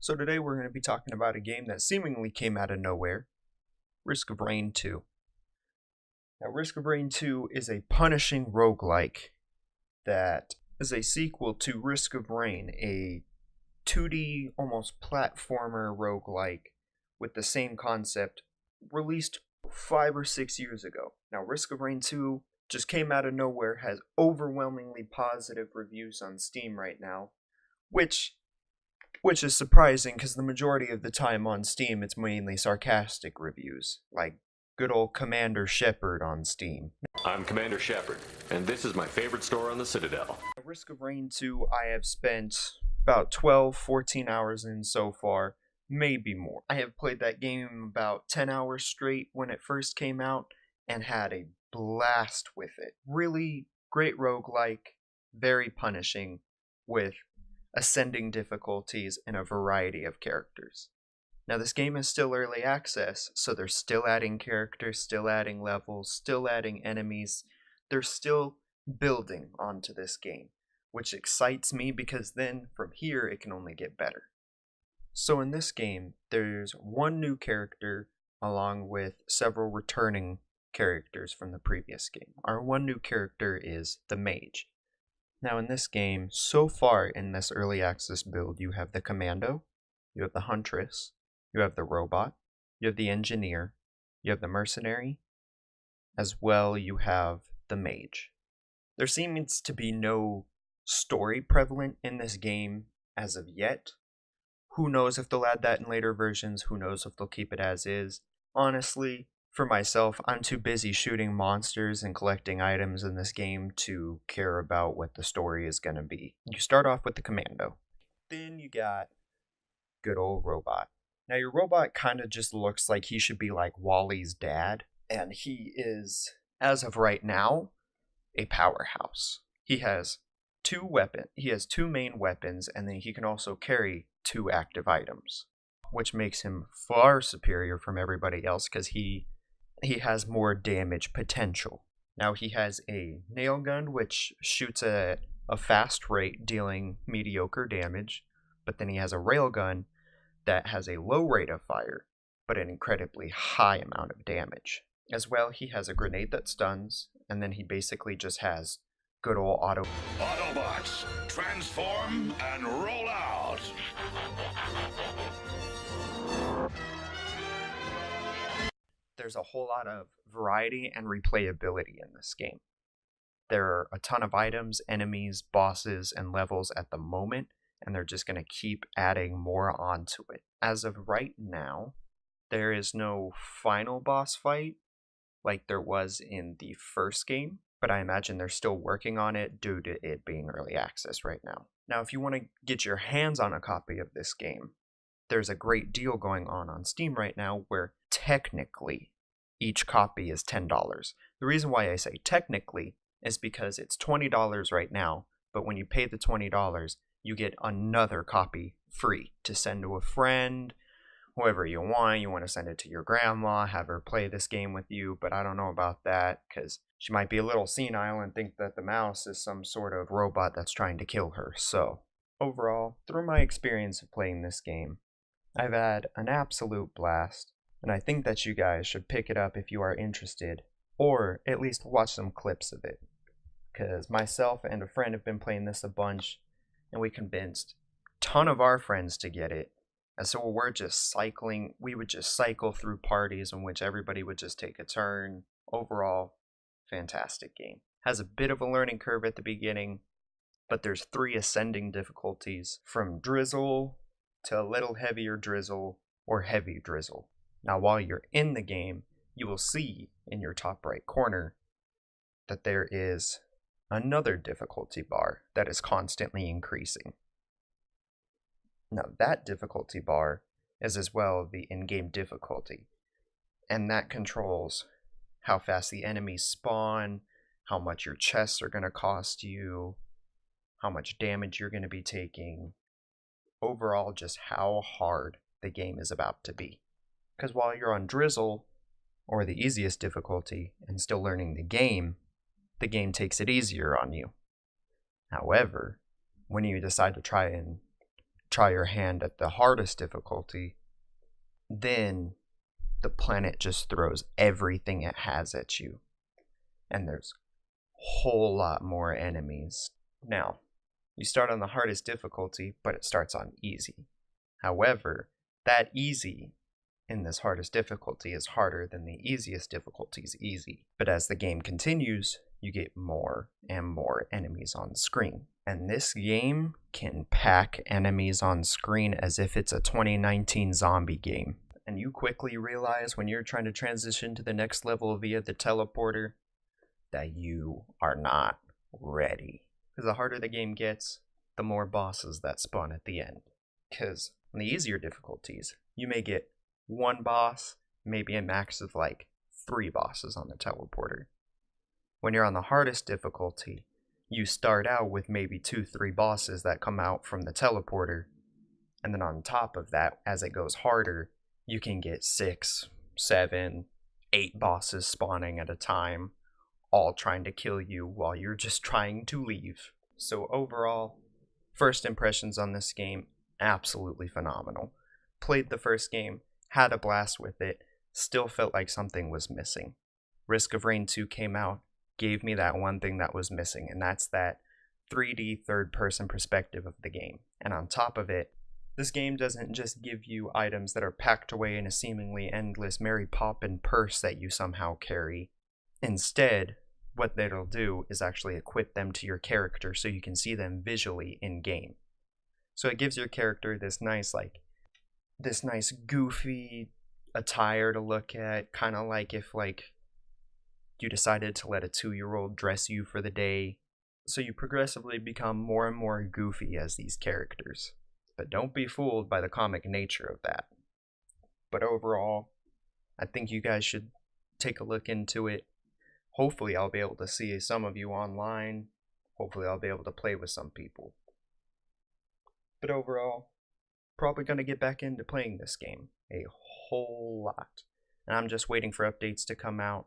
So today we're going to be talking about a game that seemingly came out of nowhere, Risk of Rain 2. Now Risk of Rain 2 is a punishing roguelike that is a sequel to Risk of Rain, a 2D almost platformer roguelike with the same concept, released 5 or 6 years ago. Now Risk of Rain 2 just came out of nowhere, has overwhelmingly positive reviews on Steam right now, which is surprising because the majority of the time on Steam it's mainly sarcastic reviews, like good old Commander Shepard on Steam. I'm Commander Shepard, and this is my favorite store on the Citadel. Risk of Rain 2 I have spent about 12-14 hours in so far, maybe more. I have played that game about 10 hours straight when it first came out and had a blast with it. Really great roguelike, very punishing, with ascending difficulties and a variety of characters. Now this game is still early access, so they're still adding characters, still adding levels, still adding enemies. They're still building onto this game, which excites me because then from here it can only get better. So in this game, there's one new character along with several returning characters from the previous game. Our one new character is the mage. Now in this game, so far in this early access build, you have the commando, you have the huntress, you have the robot, you have the engineer, you have the mercenary, as well you have the mage. There seems to be no story prevalent in this game as of yet. Who knows if they'll add that in later versions, who knows if they'll keep it as is. Honestly, for myself, I'm too busy shooting monsters and collecting items in this game to care about what the story is going to be. You start off with the commando. Then you got good old robot. Now your robot kind of just looks like he should be like Wally's dad. And he is, as of right now, a powerhouse. He has two main weapons, and then he can also carry 2 active items, which makes him far superior from everybody else because he has more damage potential. Now he has a nail gun which shoots at a fast rate, dealing mediocre damage, but then he has a railgun that has a low rate of fire, but an incredibly high amount of damage. As well, he has a grenade that stuns, and then he basically just has good old auto. Autobots, transform and roll out! There's a whole lot of variety and replayability in this game. There are a ton of items, enemies, bosses, and levels at the moment, and they're just going to keep adding more onto it. As of right now, there is no final boss fight like there was in the first game, but I imagine they're still working on it due to it being early access right now. Now, if you want to get your hands on a copy of this game, there's a great deal going on Steam right now where technically each copy is $10. The reason why I say technically is because it's $20 right now, but when you pay the $20, you get another copy free to send to a friend, whoever you want. You want to send it to your grandma, have her play this game with you, but I don't know about that because she might be a little senile and think that the mouse is some sort of robot that's trying to kill her. So overall, through my experience of playing this game, I've had an absolute blast, and I think that you guys should pick it up if you are interested, or at least watch some clips of it, because myself and a friend have been playing this a bunch, and we convinced a ton of our friends to get it, and so we would just cycle through parties in which everybody would just take a turn. Overall, fantastic game. Has a bit of a learning curve at the beginning, but there's 3 ascending difficulties, from drizzle to a little heavier drizzle or heavy drizzle. Now while you're in the game, you will see in your top right corner that there is another difficulty bar that is constantly increasing. Now that difficulty bar is as well the in-game difficulty, and that controls how fast the enemies spawn, how much your chests are going to cost you, how much damage you're going to be taking, overall just how hard the game is about to be. Because while you're on drizzle, or the easiest difficulty, and still learning the game takes it easier on you. However, when you decide to try try your hand at the hardest difficulty, then the planet just throws everything it has at you. And there's a whole lot more enemies. Now, you start on the hardest difficulty, but it starts on easy. However, that easy in this hardest difficulty is harder than the easiest difficulty's easy. But as the game continues, you get more and more enemies on screen. And this game can pack enemies on screen as if it's a 2019 zombie game. And you quickly realize when you're trying to transition to the next level via the teleporter that you are not ready. Because the harder the game gets, the more bosses that spawn at the end. Because on the easier difficulties, you may get one boss, maybe a max of like 3 bosses on the teleporter. When you're on the hardest difficulty, you start out with maybe 2-3 bosses that come out from the teleporter, and then on top of that, as it goes harder, you can get 6, 7, 8 bosses spawning at a time, all trying to kill you while you're just trying to leave. So overall, first impressions on this game, absolutely phenomenal. Played the first game, had a blast with it, still felt like something was missing. Risk of Rain 2 came out, gave me that one thing that was missing, and that's that 3D third-person perspective of the game. And on top of it, this game doesn't just give you items that are packed away in a seemingly endless Mary Poppins purse that you somehow carry. Instead, what it'll do is actually equip them to your character so you can see them visually in-game. So it gives your character this nice goofy attire to look at, kind of like if you decided to let a 2-year-old dress you for the day. So you progressively become more and more goofy as these characters. But don't be fooled by the comic nature of that. But overall, I think you guys should take a look into it. Hopefully I'll be able to see some of you online. Hopefully I'll be able to play with some people. But overall, probably going to get back into playing this game a whole lot. And I'm just waiting for updates to come out.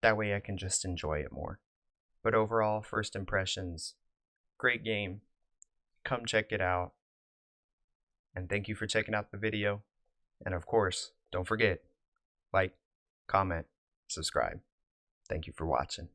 That way I can just enjoy it more. But overall, first impressions, great game. Come check it out. And thank you for checking out the video. And of course, don't forget, like, comment, subscribe. Thank you for watching.